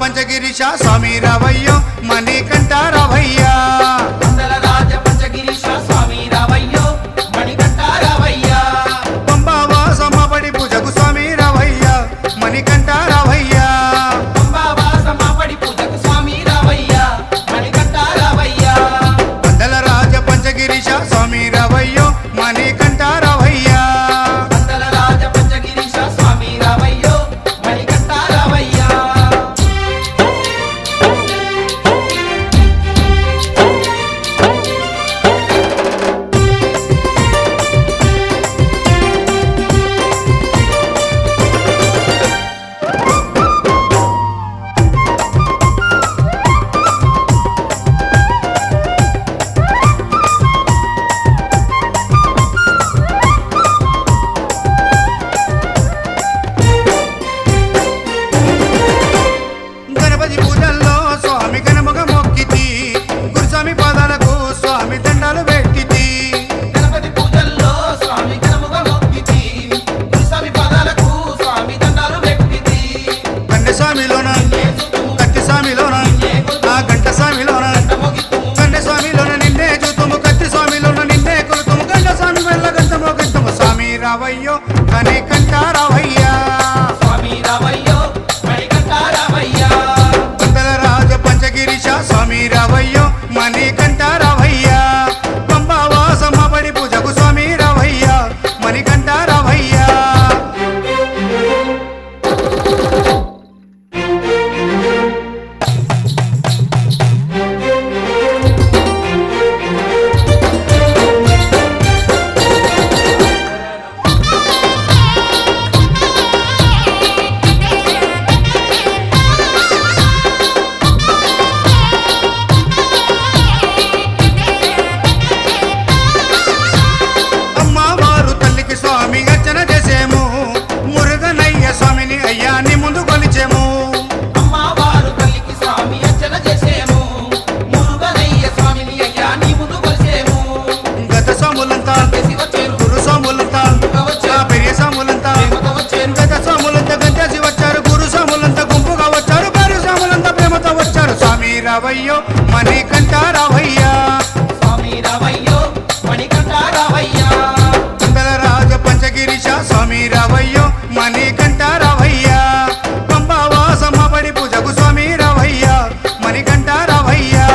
పంచగిరీశ స్వామి రావయ్యో మణికంఠ రావయ్యా పందల రాజ పంచగిరీశ స్వామి రావయ్యో మణికంఠ రావయ్యా పంబావాసమపడి పూజకు స్వామి రావయ్యా మణికంఠ రావయ్యా పంబావాసమపడి పూజకు స్వామి రావయ్యా మణికంఠ రావయ్యా పందల రాజ పంచగిరీశ స్వామి రావయ్యో మణికంఠ రావయ్యా పందల రాజ పంచగిరీశ స్వామి రావయ్యో మణికంఠ రావయ్యా గణపతి పూజల్లో స్వామి గణముగ మొక్కితి గురుస్వామి పాదాలకు స్వామి దండాలు పెట్టితి గణపతి పూజల్లో స్వామి గణముగా మొక్కితి స్వామి పాదాలకు స్వామి దండాలు పెట్టితి కన్నె స్వామిలోన కత్తి స్వామిలోన ఆ గంట స్వామిలోన కన్నె స్వామిలోన నిన్నే చూతుము కత్తి స్వామిలోన నిన్నే కొలుతుము గంట స్వామి వెళ్ళ గంటమో గంటము స్వామి రావయ్యో మణికంఠ రావయ్యా స్వామి రావయ్యో మణికంఠ రావయ్యా పందల రాజ పంచగిరీశ స్వామి రావయ్యో మణికంఠ రావయ్యా పంబావాసమపడి పూజకు స్వామి రావయ్యా మణికంఠ రావయ్యా అమ్మవారు తల్లికి స్వామి అర్చన చేసేము మురుగనయ్య స్వామిని అయ్యాన్ని ముందు కొలిచేము అమ్మవారు తల్లికి స్వామి అర్చన చేసేము మురుగనయ్య స్వామిని అయ్యా నీ ముందు కొలిసేము గత స్వాములంతా చేసి వచ్చేరు గురు స్వాములంతా ఆ పెరియ స్వాములంతా ప్రేమతో వచ్చేరు గత స్వాములంతా గంటేసి వచ్చారు గురు స్వాములంతా గుంపుగా వచ్చారు భార్య స్వాములంతా ప్రేమతో వచ్చారు స్వామి రావయ్యో మణికంఠ రావయ్యా స్వామి రావయ్యో మణికంఠ రావయ్యా పందల రాజ పంచగిరీశ స్వామి రావయ్యో మణికంఠ రావయ్యా పంబావాసమపడి పూజకు స్వామి రావయ్యా మణికంఠ రావయ్యా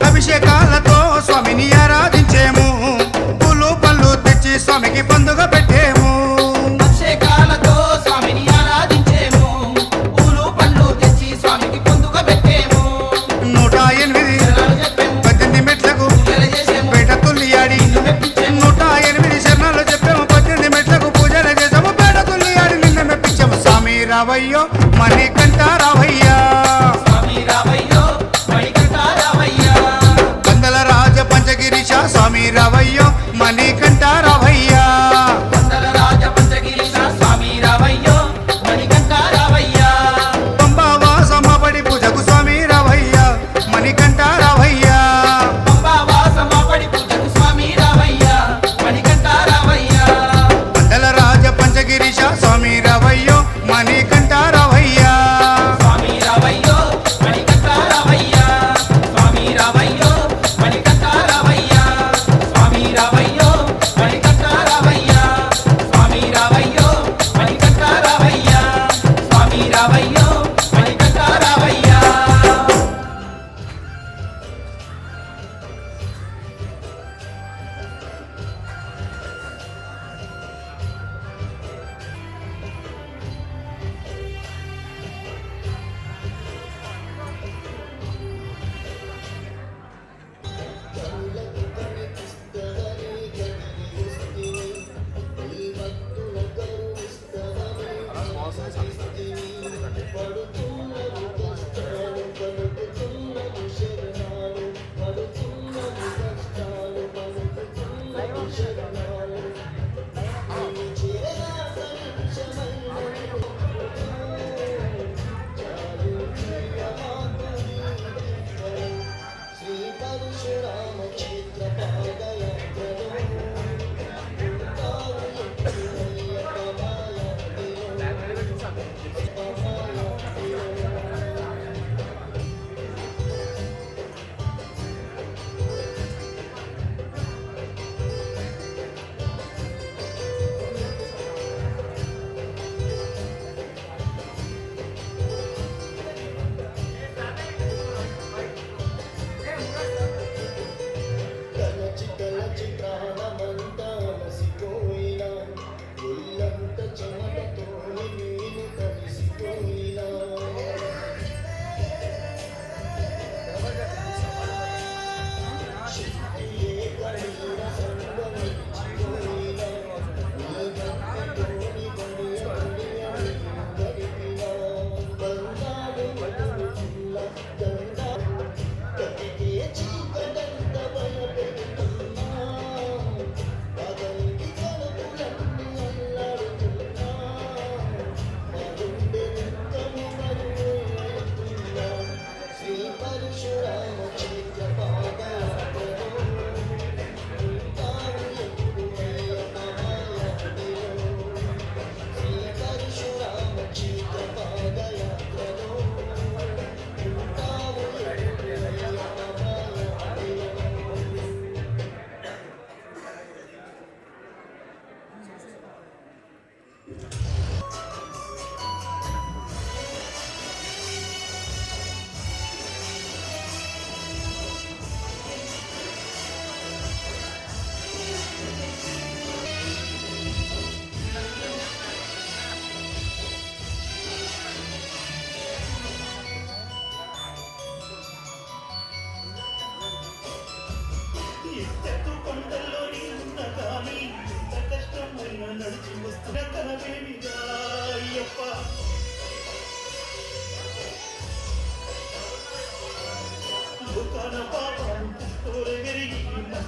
అభిషేకాలతో స్వామిని ఆరాధించేము పూలు పళ్ళు తెచ్చి స్వామికి పండుగ పెట్టేము అభిషేకాలతో స్వామిని ఆరాధించేము పూలు పండ్లు తెచ్చి స్వామికి పొందుగా పెట్టేము 108 శరణాలు చెప్పేము 18 మెట్లకు పూజలు చేసేము పేట తుల్లియాడి నిన్ను మెప్పించేము 108 శరణాలు చెప్పాము 18 మెట్లకు పూజలు చేసాము పేట తుల్లియాడి నిన్న మెప్పించాము స్వామి రావయ్యో మణికంఠ రావయ్యా స్వామి రావయ్యో మణికంఠ రావయ్యా పందల రాజ పంచగిరీశ స్వామి రావయ్యో మణికంఠ రావయ్యా పందల రాజ పంచగిరీశ స్వామి రావయ్యో మణికంఠ రావయ్యా పంబావాసమపడి పూజకు స్వామి రావయ్యా మణికంఠ రావయ్యా పంబావాసమపడి పూజకు స్వామి రావయ్యా మణికంఠ రావయ్యా పందల రాజ పంచగిరీశ స్వామి రావయ్యో మణికంఠ రావయ్యా స్వామి రావయ్యో మణికంఠ రావయ్యా స్వామి రావయ్యో మణికంఠ రావయ్యా స్వామి రావయ్యో మణికంఠ రావయ్యా స్వామి రావయ్యో మణికంఠ రావయ్యా స్వామి రావయ్యో మణికంఠ రావయ్యా మోసం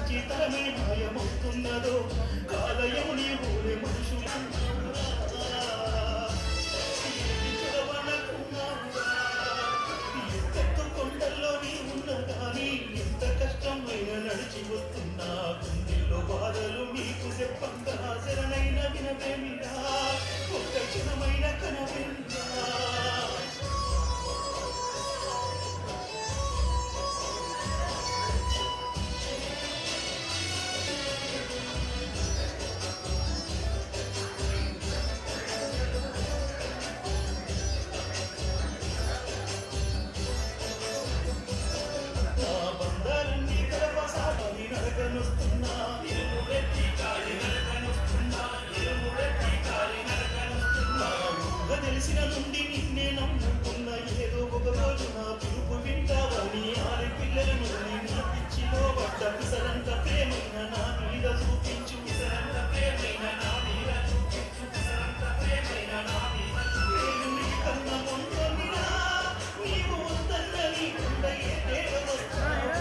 మంచితనమే మాయమవుతున్నదో కాలయము నీ ఊరే మనుషులు కొండల్లో నీ ఉన్న కానీ ఎంత కష్టమైన నడిచి వస్తున్నా గుండెల్లో బాధలు నీకు చెప్పంగా శరణైన వినవేమిరా ఒక్క క్షణమైన కనవేమిరా తెలిసిన నుండి నిన్నే నమ్ముకున్న ఏదో ఒక రోజు నా పిలుపు వింటావని ఆరి పిల్లలను నా పిచ్చిలో పడ్డ విసరంత ప్రేమైన నా మీద చూపించు విసరంత ప్రేమైన నా మీద చూపించు విసరంత ప్రేమైన నా మీద నీ కన్న పొందొనిరా నీవు వద్దన్న నీ కుండ ఏ దేవ వస్తావు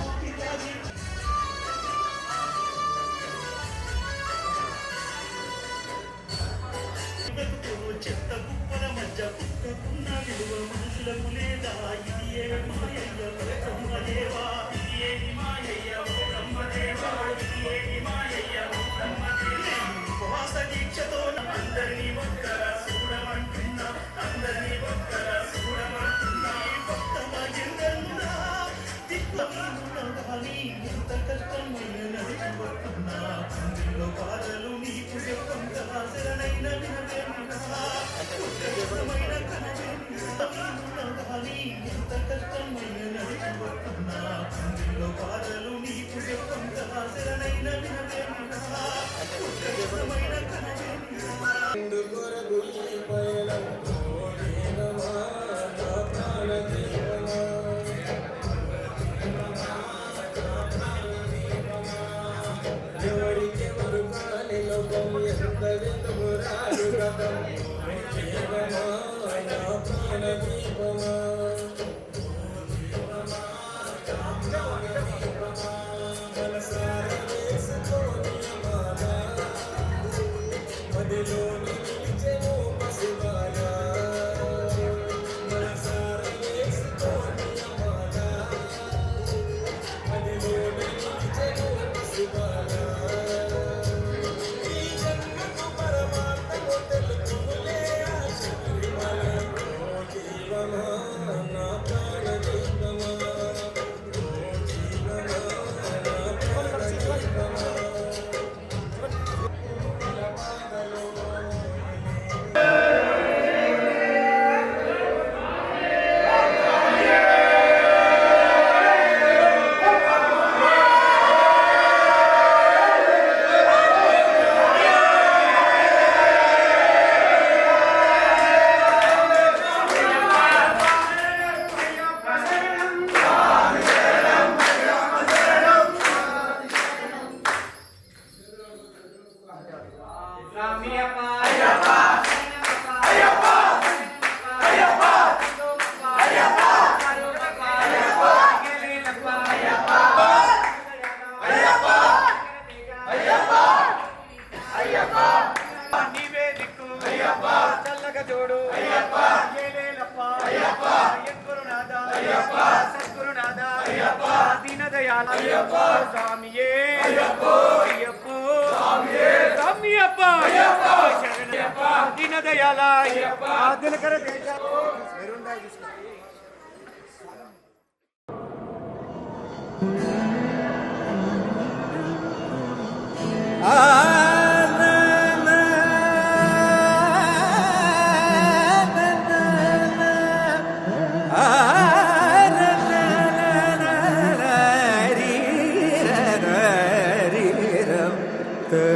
చెత్త కుప్పల మధ్య పుట్టుకున్న విలువ మనుషులకు లేదా ఇది ఏ మాయయ్య బ్రహ్మదేవా ఇది ఏది మాయయ్య బ్రహ్మదేవా ఇది ఏది మాయయ్య బ్రహ్మదేవా ఉపవాస దీక్షతో అందరినీ ఒక్కర చూడమంటున్నా అందరినీ ఒక్కర చూడమంటున్నా భక్తమ ఎందరున్నా దిక్కుని ఎంత కష్టమైన నడిచి వస్తున్నా అందులో బాధలు నీకు చెప్పంగా శరణైన ఎంత కష్టమైన నడిచి వస్తున్నా అందులో బాధలు నీకు చెప్పంగా శరణైన వినవేమిరా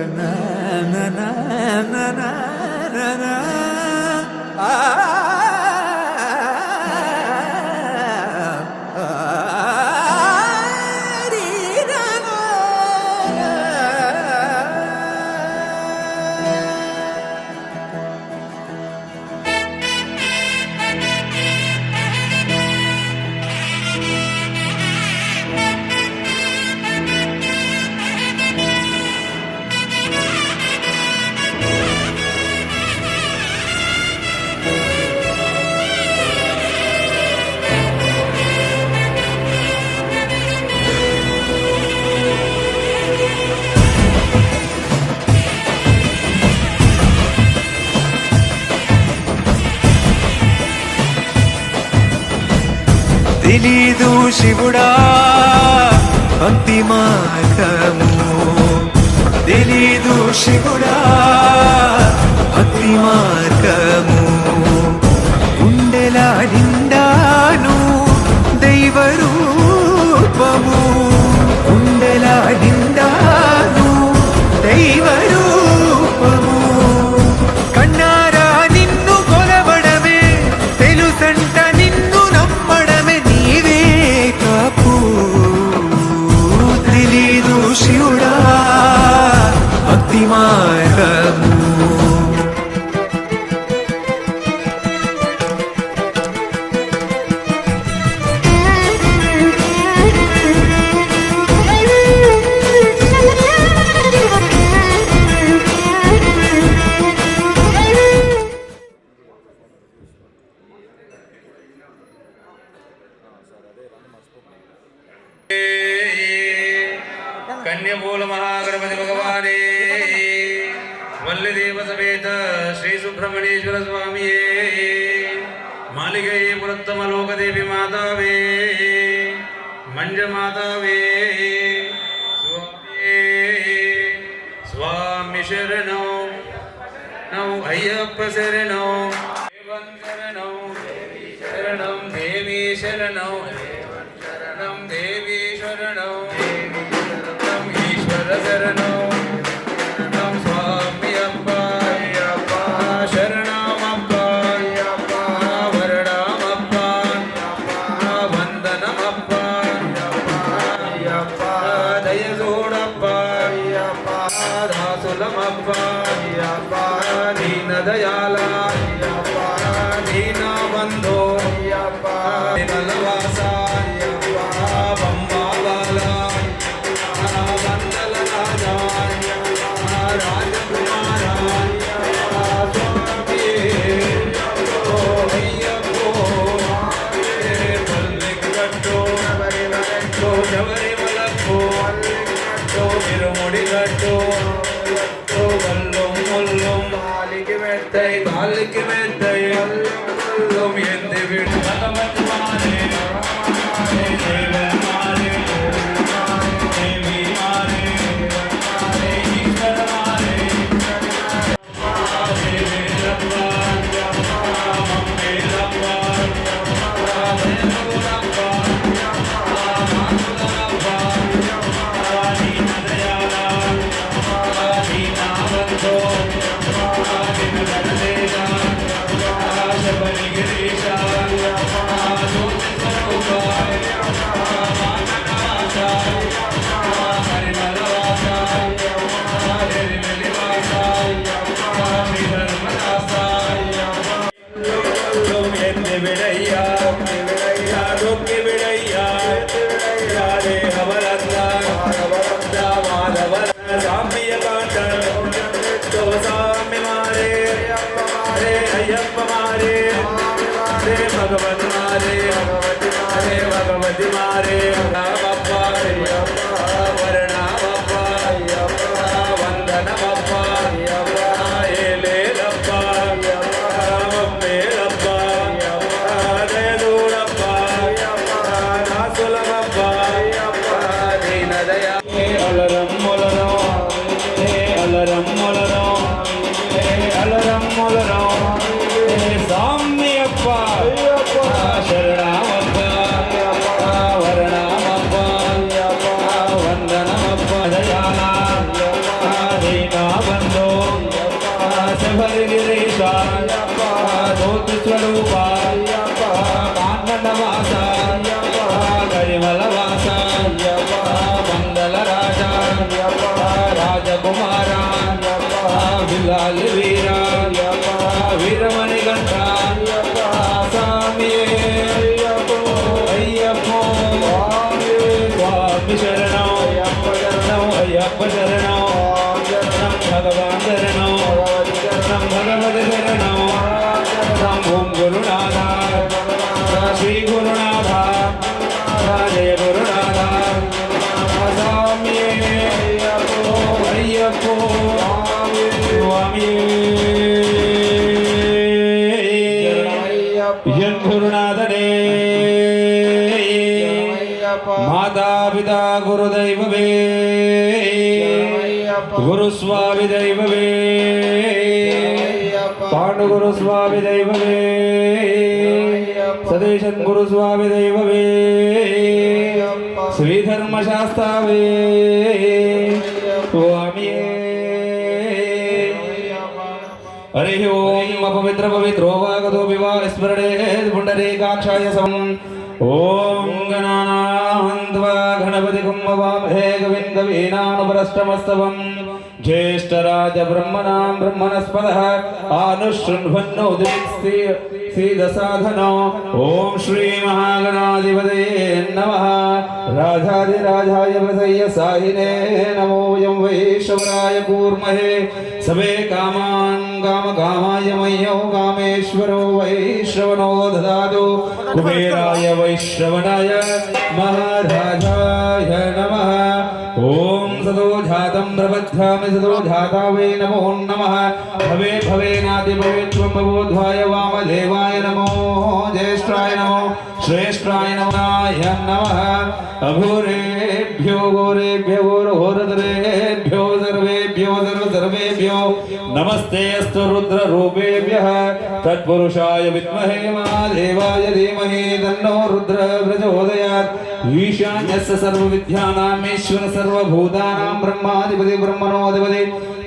na na na na na na తెలీదు శివుడా భక్తి మార్గము, తెలీదు శివుడా భక్తి మార్గము. గుండెల నిండాను దైవ రూపము, గుండెల నిండాను దైవ రూపము. కన్నారా నిన్ను కొలవడమే తెలుసంట, నిన్ను నమ్మడమే నీవే కాపు. తెలీదు శివుడా భక్తి మార్గము. कन्यमूल महागणपति भगवाने वल्लदेव समेत श्री सुब्रह्मण्येश्वर स्वामी मालिके पुरत्तम लोकदेवी मातावे मंज मातावे स्वामी शरणो नौ अय्यप्प शरणो शरणो शरणं देवी शरणो शरणं देवी शरणो शरणो नम स्वामी अप्पा शरणमप्पा वरदामप्पा वंदनमप्पा दयजोडप्पा दासुलमप्पा दीनदयाला दीनबन्धो निर्मलवासा बम्बाबाला भगवती मारे बप्पा वरणा बप्पा वंदन बप्पा एले लप्पा मम्मे लप्पा दयदूडप्पा दासुल बप्पा दीन दया अलरम मोलनो अलरम मोलनो अलरम मोलनो स्वामी अप्पा शरणमप्पा वरणमप्पा वंदनमप्पा दयाला दीनबन्धो शबरिगिरीशा ज्योति स्वरूपा काननवासा गरिमलवासा मंगल राजा राजकुमारा बिलाल वीरा वीरमणिकंठ स्वामी अय्यप्पो स्वामी शरणो अय्यप्प शरणो भगवान शरणो भगवती शरणो ओम गुरुनाथा श्री गुरुनाथा जय गुरुनाथा स्वामी अय्यप्पो स्वामी जय गुरुनाथ माता पिता गुरुदैववे गुरुस्वामी दैववे पांडुगुरुस्वामी दैववे सदेशन गुरुस्वामी दैववे श्रीधर्मशास्त्रावे स्वामी हरि ओम अपवित्र पवित्रो वागतो विवाह स्मरणे पुंडरीकाक्षाय सम ओम गणानान्त्वा गणपतिगुं वामहे कविं कवीनामुपरष्टमस्तवं ज्येष्ठराज ब्रह्मणां ब्रह्मणस्पदः आनुष्ठुन्वन्नोदितसीदसाधनो ओम श्री महागणाधिपतये नमः राजाधिराजाय प्रसय्य साहिने नमो वयं वैश्वराय कूर्महे सबे कामान् कामकामाय मह्यो कामेश्वरो वैश्रवणो ददातु कुबेराय वैश्रवणाय महाराजाय नमः ओम सदो जातं प्रबध्यामि सदो जाता वै नमो नमः भवे भवेनाति भवेत्वं भवोध्वाय वामदेवाय नमो ज्येष्ठाय नमो श्रेष्ठाय नमः अघोरेभ्यो घोरेभ्यो घोरतरेभ्यो सर्वेभ्यो सर्वेभ्यो नमस्ते अस्तु रुद्ररूपेभ्यः तत्पुरुषाय विद्महे महादेवाय धीमहि तन्नो रुद्र प्रचोदयात् ईशान्यस्य सर्वविद्यानाम् ईश्वर सर्वभूतानां ब्रह्माधिपति ब्रह्मणोऽधिपति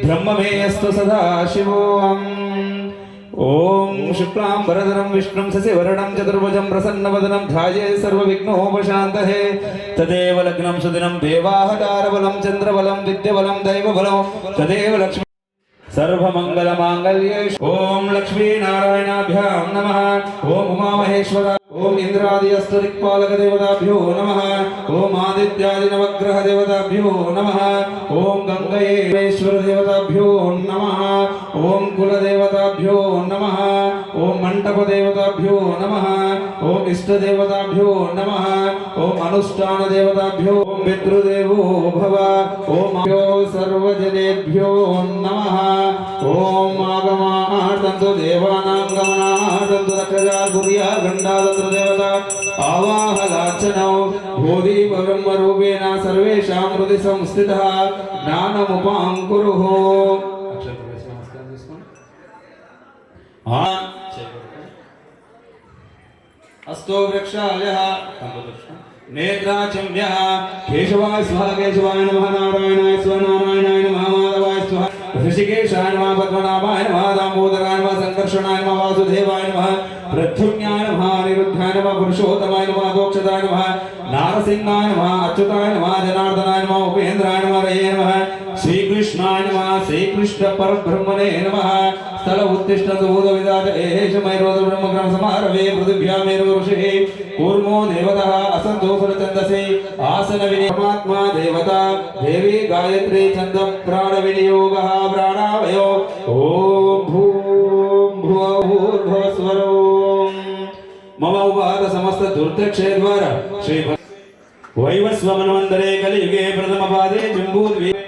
ब्रह्ममे अस्तु सदा शिवोऽहम् ओम शुक्लां वरदरं विष्णुं शशिवर्णं चतुर्भुजं प्रसन्नवदनं ध्याये सर्वविघ्नोपशान्तये तदेव लग्नं सुदिनं देवाहतारबलं चन्द्रबलं विद्याबलं दैवबलं तदेव लक्ष्मी सर्वमंगलमांगल्ये ओम लक्ष्मी नारायणाभ्यां नमः ओम उमामहेश्वर ओम इंद्रादिस्तदिक्पालक देवताभ्यो नमः ओम आदित्यादि नवग्रह देवताभ्यो नमः ओम गंगेश्वर देवताभ्यो नमः ओम कुल देवताभ्यो नमः ओम मंडप देवताभ्यो नमः ओम इष्ट देवताभ्यो नमः ओम अनुष्ठान देवताभ्यो ओम पितृदेवो भव ओम सर्वजनेभ्यो नमः ओम आगमार्तन्तु देवानां गमनार्तन्तु रक्षजा कुर्या गण्डादत्र देवता आवाहनार्चनौ भूदीप ब्रह्मरूपेण सर्वेषां हृदि संस्थितः ज्ञानमुपाङ्कुरुः अस्तो वृक्षालयः नेत्राचम्यः केशवाय स्वाहा केशवाय नमः नारायणाय स्वाहा नारायणाय नमः माधवाय स्वाहा ऋषिकेशाय नमः पद्मनाभाय नमः दामोदराय नमः संकर्षणाय नमः वासुदेवाय नमः प्रद्युम्नाय नमः अनिरुद्धाय नमः पुरुषोत्तमाय नमः दोक्षदाय नमः नारसिंहाय नमः अच्युताय नमः जनार्दनाय नमः उपेन्द्राय नमः रये नमः श्रीकृष्णाय नमः श्रीकृष्ण परब्रह्मणे नमः स्थल उत्तिष्ठतु भूतविदात एष मैरोद ब्रह्मग्रह समारवे पृथिव्यामेव ऋषिः कूर्मो देवतः असन्तो सुरचन्दसे आसन विनियमात्मा देवता देवी गायत्री छन्दः प्राणविनियोगः प्राणावयो ॐ भूर्भुवस्वरो मम उपाद समस्त दुर्दक्षे द्वारा श्री वैवस्वमन्वन्तरे कलियुगे प्रथमपादे जम्बूद्वीपे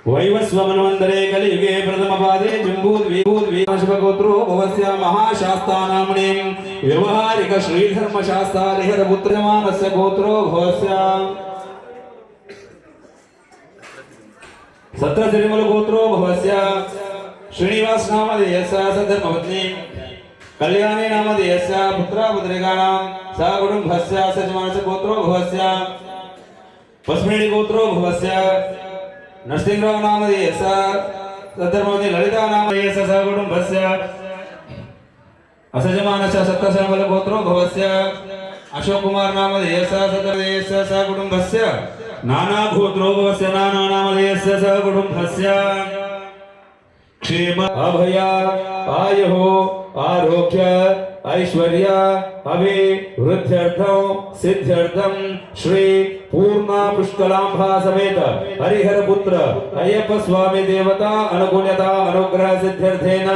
वैवस्वमन्वन्तरे कलियुगे प्रथमपादे जम्बूद्वीपगोत्रो भवस्य महाशास्तानाम्नीं व्यवहारिक श्रीधर्मशास्ता हरिहरपुत्रमानस्य गोत्रो भवस्य सत्रतिरिमल गोत्रो भवस्य श्रीनिवास नामधेयस्य सधर्मपत्नी कल्याणी नामधेयस्य पुत्रापुत्रिकाणां सा कुटुम्बस्य सजमानस्य गोत्रो भवस्य पस्मिडी गोत्रो भवस्य नरसिंहराव नामधेयस्य सधर्मपत्नी ललिता नामधेयस्य सा कुटुम्बस्य असजमानस्य सत्तसमल गोत्रो भवस्य अशोक कुमार नामधेयस्य सधर्मधेयस्य सा कुटुम्बस्य नाना गोत्रो भवस्य नाना नामधेयस्य सा कुटुम्बस्य क्षेम अभया आयुः आरोग्य ऐश्वर्य अभिवृद्ध्यर्थं सिद्ध्यर्थं श्री पूर्णा पुष्कलांभा समेत हरिहर पुत्र अय्यप्प स्वामी देवता अनुकूलता अनुग्रह सिद्ध्यर्थेन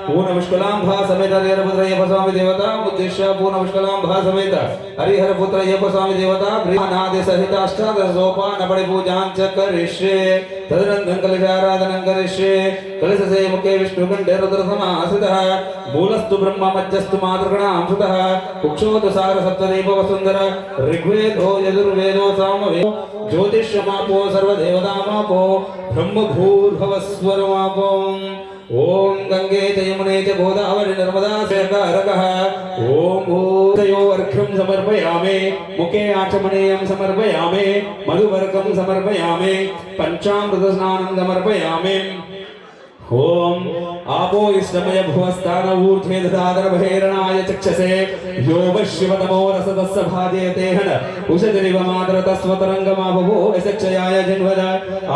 पूर्ण पुष्कलांभा समेत हरिहर पुत्र अय्यप्प स्वामी देवता उद्देश्य पूर्ण पुष्कलांभा समेत हरिहर पुत्र अय्यप्प स्वामी देवता गृहनादि सहित अष्टादश सोपान पड़े पूजां च करिष्ये तदनन्तरं कलशाराधनं करिष्ये कलशसे मुखे विष्णुकण्ठे रुद्र समाश्रितः मूलस्तु ब्रह्म मध्यस्तु मातृगणां सुतः कुक्षोतसार सप्तदीप वसुंधर ऋग्वेदो यजुर्वेदो सामवेदो ज्योतिषमापो सर्वदेवतामापो ब्रह्मभूर्भवस्वरमापो ओम गंगे च यमुने च गोदावरी नर्मदा कारकः ओम भूतयो अर्घ्यं समर्पयामि मुखे आचमनीयं समर्पयामि मधुवर्कं समर्पयामि पंचामृत स्नानं समर्पयामि ओम आपो इष्टमय भुवस्तान ऊर्ध्वे ददादर्भैरणाय चक्षसे यो वश्यवतमो रसदस्य भाजयते हन उषतिरिव मातरतस्वतरङ्गमाबभो यशक्षयाय जिन्वद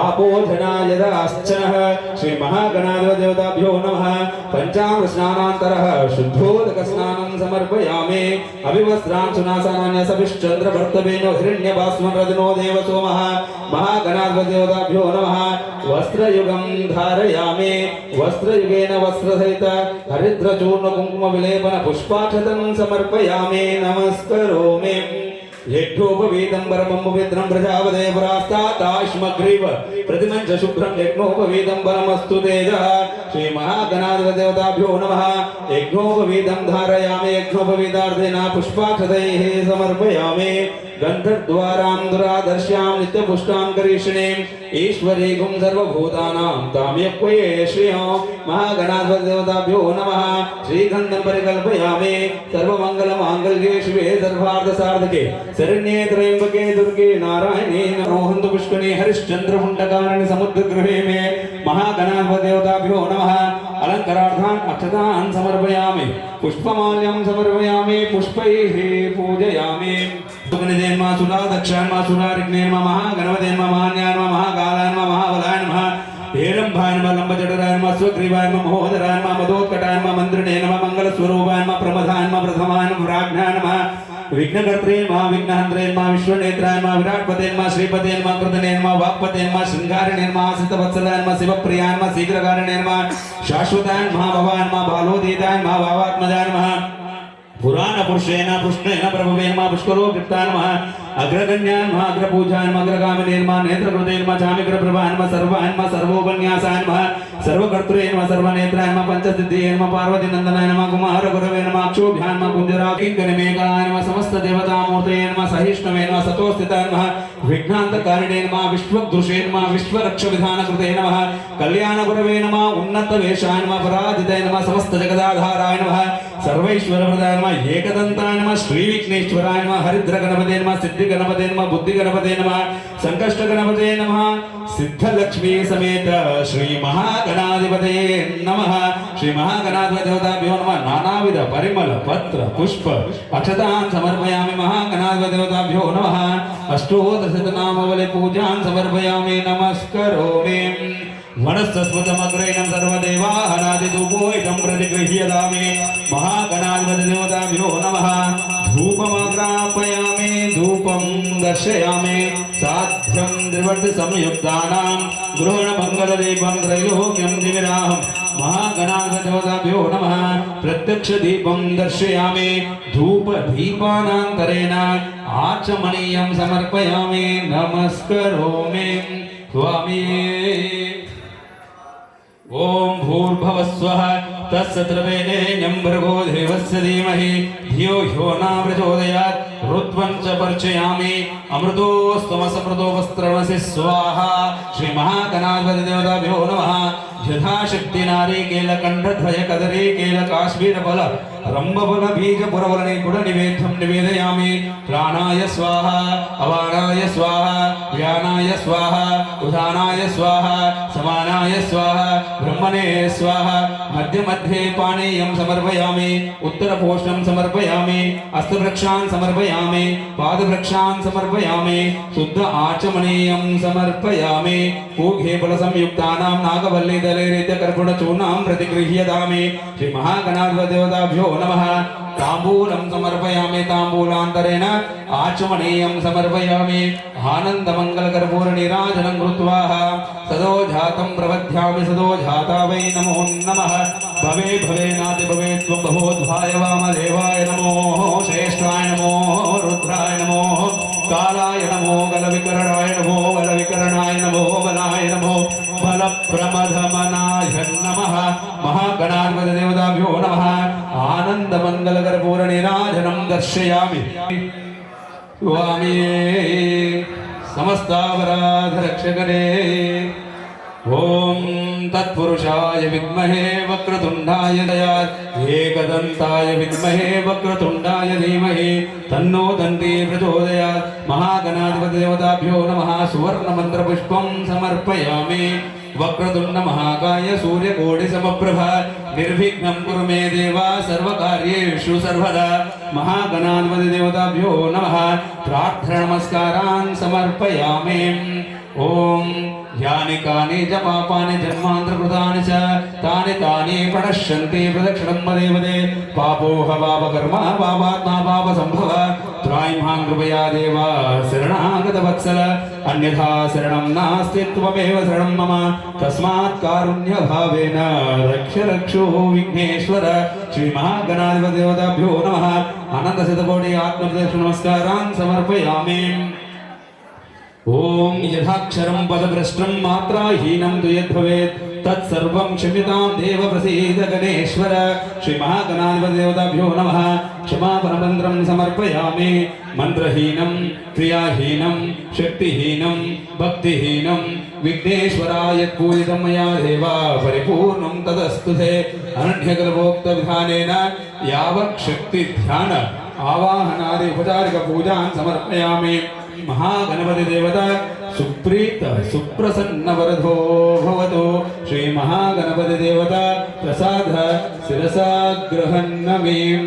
आपो जनाय दाश्चनः श्री महागणाधिपदेवताभ्यो नमः पंचामृतस्नानान्तरः शुद्धोदकस्नानं समर्पयामि अभिवस्त्रान् सुनासानान्य सविश्चन्द्रभर्तवेनो हिरण्यभास्मरदिनो देवसोमः महागणाधिपदेवताभ्यो नमः वस्त्रयुगं धारयामि वस्त्रयुगेन वस्त्रसहित हरिद्रचूर्ण कुंकुम विलेपन पुष्पाक्षतं समर्पयामि नमस्करोमि यज्ञोपवीतं परमं पवित्रं प्रजापते पुरास्तादाश्मग्रीव प्रतिमं च शुभ्रं यज्ञोपवीतं परमस्तु तेजः श्री महागणाधिपदेवताभ्यो नमः यज्ञोपवीतं धारयामि यज्ञोपवीतार्थेन पुष्पाक्षतैः समर्पयामि गन्धद्वारां दुरादर्श्यां नित्यपुष्टां करीषिणीं ईश्वरीगुं सर्वभूतानां ताम्यक्वये श्रियो महागणाधिपदेवताभ्यो नमः श्रीगन्धं परिकल्पयामि सर्वमङ्गलमाङ्गल्ये शिवे सर्वार्थसाधके शरण्ये त्र्यम्बके दुर्गे नारायणे नमोऽस्तु पुष्कणे हरिश्चन्द्रमुण्डकारिणि समुद्रगृहे मे महागणाधिपदेवताभ्यो नमः अलङ्कारार्थान् अक्षतान् समर्पयामि पुष्पमाल्यं समर्पयामि पुष्पैः पूजयामि सुगनिदेन्मा सुरा दक्षान्मा सुरा ऋग्नेन्मा महागणपतेन्मा महान्यान्मा महाकालान्मा महाबलान्मा हेरंभान्मा लंबजठरान्मा स्वग्रीवान्मा महोदरान्मा मदोत्कटान्मा मन्त्रिणेन्मा मंगलस्वरूपान्मा प्रमथान्मा प्रथमान्मा प्राज्ञान्मा विघ्नकर्त्रेन्मा विघ्नहन्त्रेन्मा विश्वनेत्रान्मा विराट्पतेन्मा श्रीपतेन्मा कृतनेन्मा वाक्पतेन्मा शृंगारिणेन्मा सितवत्सलान्मा शिवप्रियान्मा शीघ्रकारिणेन्मा शाश्वतान्मा भवान्मा बालोदीतान्मा भावात्मजान्मा पुराण पुरुषेण पुष्णेन प्रभुवेन्मा पुष्करो कृप्तान्मा अग्रगण्यान्मा अग्रपूजान्मा अग्रगामिनेन्मा नेत्रकृतेन्मा चामिग्रप्रभान्मा सर्वान्मा सर्वोपन्यासान्मा सर्वकर्तृन्मा सर्वनेत्रान्मा पंचसिद्धियन्मा पार्वतीनन्दनान्मा कुमारगुरवेन्मा अक्षोभ्यान्मा कुञ्जराकिङ्करमेकान्मा समस्त देवतामूर्तयन्मा सहिष्णुवेन्मा सतोस्थितान्मा विघ्नान्तकारिणेन्मा विश्वदृशेन्मा विश्वरक्षविधानकृते नमः कल्याणगुरवे नमः उन्नतवेशान्मा पराजितेन्मा समस्त जगदाधाराय नमः सर्वैश्वरप्रदाय नमः एकदन्ताय नमः श्रीविघ्नेश्वराय नमः हरिद्रगणपते नमः सिद्धिगणपते नमः बुद्धिगणपते नमः संकष्टगणपते नमः सिद्धलक्ष्मी समेत श्री महागणाधिपते नमः श्री महागणाधिपदेवताभ्यो नमः नानाविध परिमल पत्र पुष्प अक्षतान् समर्पयामि महागणाधिपदेवताभ्यो नमः अष्टोत्तरशतनामावली पूजां समर्पयामि नमस्करोमि वनस्पतमग्रेणं सर्वदेवाहनादिधूपोऽहं प्रतिगृह्यतामि महागणाधिपतिदेवताभ्यो नमः धूपमाग्रापयामि धूपं दर्शयामि साध्यं त्रिवर्तिसंयुक्तानां गृहणमङ्गलदीपं त्रैलोक्यं दिविराहं महागणाधिपतिदेवताभ्यो नमः प्रत्यक्षदीपं दर्शयामि धूपदीपानान्तरेण आचमनीयं समर्पयामि नमस्करोमि स्वामी ओम भूर्भुवस्वः तत्सत्रवेदेयं भर्गो देवस्य धीमहि धियो यो न प्रचोदयात् ऋत्वं च पर्चयामि अमृतोस्तमसमृतो वस्त्रमसि स्वाहा श्री महागणाधिपतिदेवताभ्यो नमः यथाशक्ति नारीकेलकण्ठद्वय कदरीकेल काश्मीरफल रम्भफल बीजपुरवलने गुडनिवेद्यं निवेदयामि प्राणाय स्वाहा अपानाय स्वाहा व्यानाय स्वाहा उदानाय स्वाहा समानाय स्वाहा ब्रह्मणे स्वाहा मध्य मध्ये पाणीयं समर्पयामि उत्तरपोषणं समर्पयामि हस्तवृक्षान् समर्पयामि पादवृक्षान् समर्पयामि शुद्ध आचमनीयं समर्पयामि पूगे फलसंयुक्तानां नागवल्लीदलैरित्य कर्पूरचूर्णां प्रतिगृह्यतामि श्री महागणाधिपतिदेवताभ्यो नमः ताम्बूलं समर्पयामि ताम्बूलान्तरेण आचमनीयं समर्पयामि आनन्दमङ्गलकर्पूरनीराजनं कृत्वा सदो जातं प्रवध्यामि सदो जाता वै नमो नमः भवे भवे नाति भवे त्वं भवोद्भाय वामदेवाय नमो श्रेष्ठाय नमो रुद्राय नमो कालाय नमो बलविकरणाय नमो बलविकरणाय नमो बलाय नमो बलप्रमथमनाय नमः महागणाधिपतिदेवताभ्यो नमः आनन्दमङ्गलकर्पूर नीराजनं दर्शयामि स्वामी समस्तापराधरक्षकरे ॐ तत्पुरुषाय विद्महे वक्रतुण्डाय एकदन्ताय विद्महे वक्रतुण्डाय धीमहि तन्नो दन्ती प्रचोदयात् महागणाधिपतिदेवताभ्यो नमः सुवर्णमन्त्रपुष्पं समर्पयामि वक्रतुण्ड महाकाय सूर्यकोटिसमप्रभ निर्विघ्नं कुरु मे देव सर्वकार्येषु सर्वदा महागणाधिपतिदेवताभ्यो नमः प्रार्थना नमस्कारान् समर्पयामि ॐ यानि कानि च पापानि जन्मान्तरकृतानि च तानि तानि प्रणश्यन्ति प्रदक्षिणं मदेवदे पापोह पापकर्म पापात्मा पापसम्भव त्रायिमां कृपया देव शरणागतवत्सल अन्यथा शरणं नास्ति त्वमेव शरणं मम तस्मात् कारुण्यभावेन रक्ष रक्षो विघ्नेश्वर श्रीमहागणाधिपतिदेवताभ्यो नमः अनन्तशतकोटि आत्मप्रदक्षिणनमस्कारान् समर्पयामि ॐ यथाक्षरं पदभ्रष्टं मात्राहीनं तु यद्भवेत् तत्सर्वं क्षम्यतां देव प्रसीद गणेश्वर श्रीमहागणाधिपतिदेवताभ्यो नमः क्षमापणमन्त्रं समर्पयामि मन्त्रहीनं क्रियाहीनं शक्तिहीनं भक्तिहीनं विघ्नेश्वराय पूजितं मया देव परिपूर्णं तदस्तु ते अनन्यकल्पोक्तविधानेन यावत् शक्तिध्यान आवाहनादि उपचारिक पूजां समर्पयामि महागणपति देवता सुप्रीत सुप्रसन्न वरदो भवतु श्री महागणपति देवता प्रसाद शिरसा गृहन्नमीं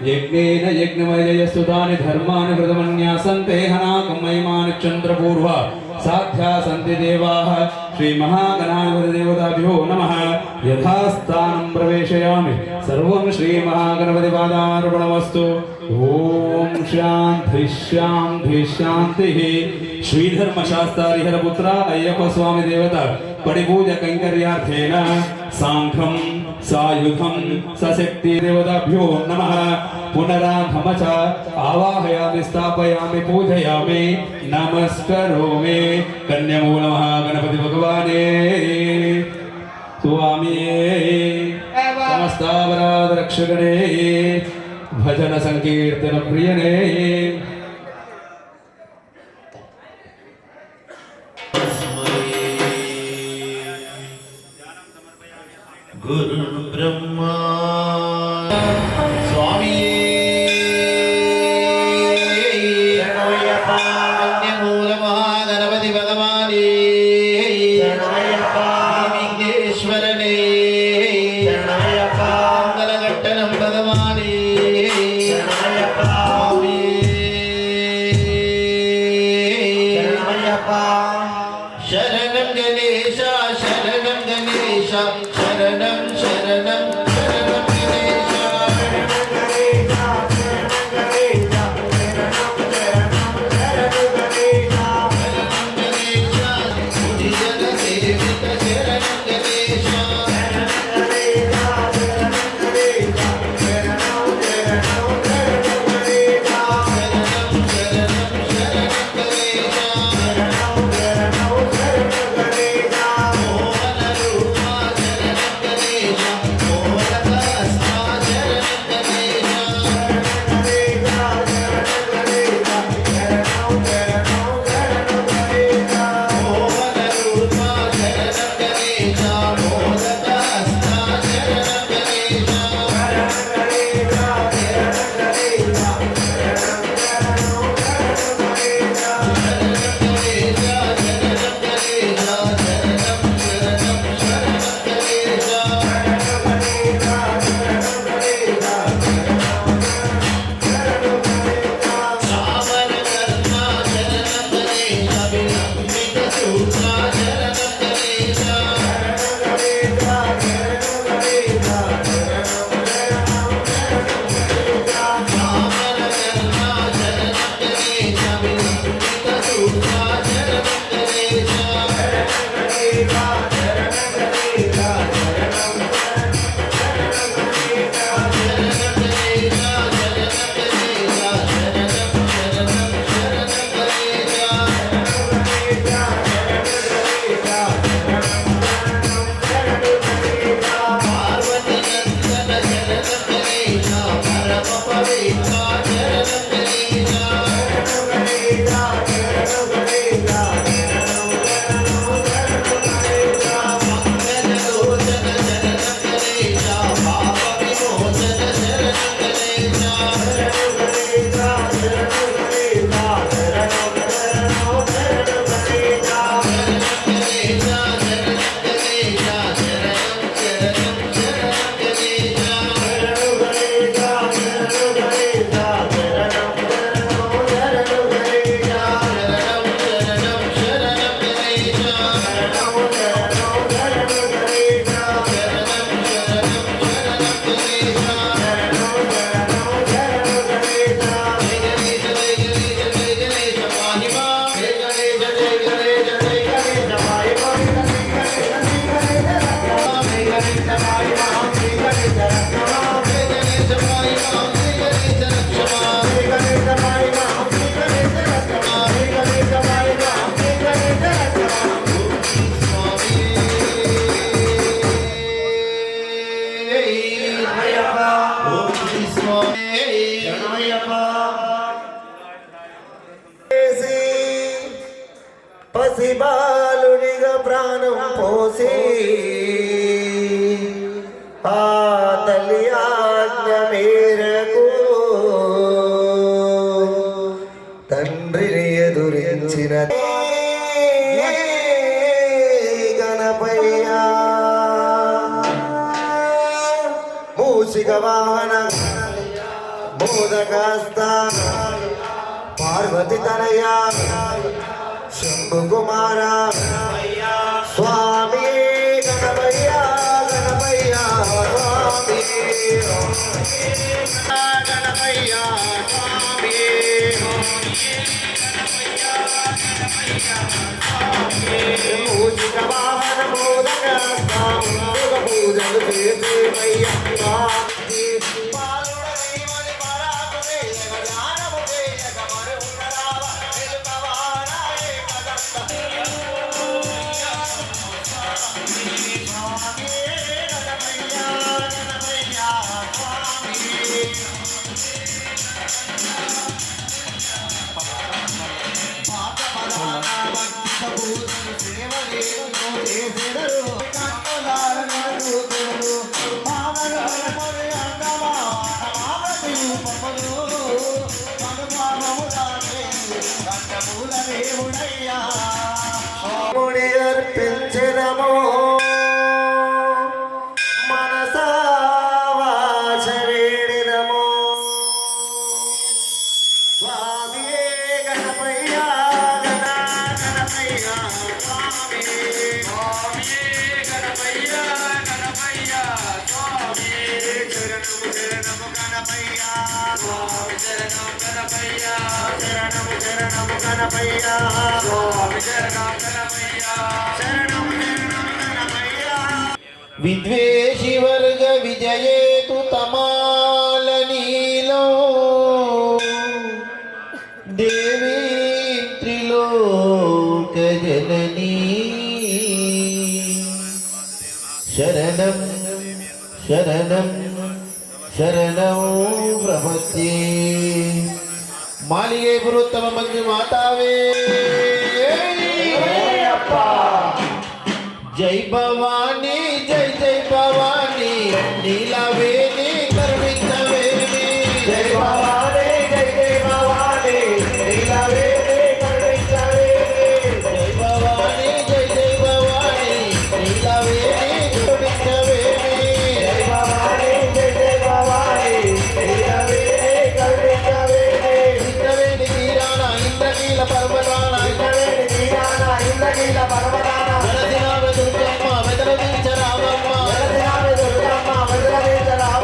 यज्ञेन यज्ञमय सुतानि धर्मानि व्रतमन्यासन्ते हनाकं महिमानि चन्द्रपूर्व साध्या सन्ति देवाः श्री महागणाधिपति देवताभ्यो नमः यथास्थानं प्रवेशयामि सर्वं श्री महागणपति पादार्पणमस्तु ओम शांति शांति शांति श्रीधर्मशास्त्रारिहरपुत्र अय्यप्प स्वामी देवता परिपूज कैंकर्यार्थेन सांघ्रं सायुधं सशक्ति देवताभ्यो नमः पुनरागम च आवाहयामि स्थापयामि पूजयामि नमस्करोमि कन्यामूल महागणपति भगवाने स्वामी समस्तापराध रक्षकणे भजन संकीर्तन प्रियने गुरु ब्रह्मा स्वामी कन्यामूल महागणपति भगवाने विघ्नेश्वरने मंगलघट्टनं भगवाने शरणं गणेश शरणं गणेश शरणं शरणं పసిబాలునిగా ప్రాణం పోసి ఆ తల్లి ఆజ్ఞ మేరకు తండ్రిని ఎదురించిన గణపయ్య మూషిక వాహన మోదకాస్త పార్వతి తనయ శంభు కుమార స్వామి గణపయ్య గణపయ్య స్వామి గణపయ్య స్వామి మూషిక వాహన మోదక పూజలు చేసేమయ్య అర్పించదమో మనసా వాచ వేడిదమో స్వామి గణపయ్య గణపయ్య స్వామి స్వామి గణపయ్య గణపయ్య స్వామి శరణము శరణము గణపయ్య స్వామి శరణం గణపయ్య శరణము శరణము గణపయ్య స్వామి శరణం గణపయ్య శరణము శరణం గణపయ్య విద్వేషి వర్గ విజయేతు తమాలనీలో దేవీ త్రిలోక జననీ శరణం శరణం శరణం ప్రపత్యే మాలిగే పురుత్తమ మంజు మాతావే జై భవానీ జై జై భవానీ నీలవేణి కరుణించవేణి జై భవానీ జై జై భవానీ నీలవేణి కరుణించవేణి జై భవానీ జై జై భవానీ నీలవేణి కరుణించవేణి జై భవానీ జై జై భవానీ నీలవేణి కరుణించవేణి ఇంద్రవేణి తీరాన ఇంద్రకీల పర్వతాన ఇంద్రవేణి తీరాన ఇంద్రకీల పర్వతాన దుర్గమ్మ వెదరదీచ రామమ్మ దుర్గమ్మ వెదరదీచ రామ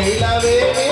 నీలవేణి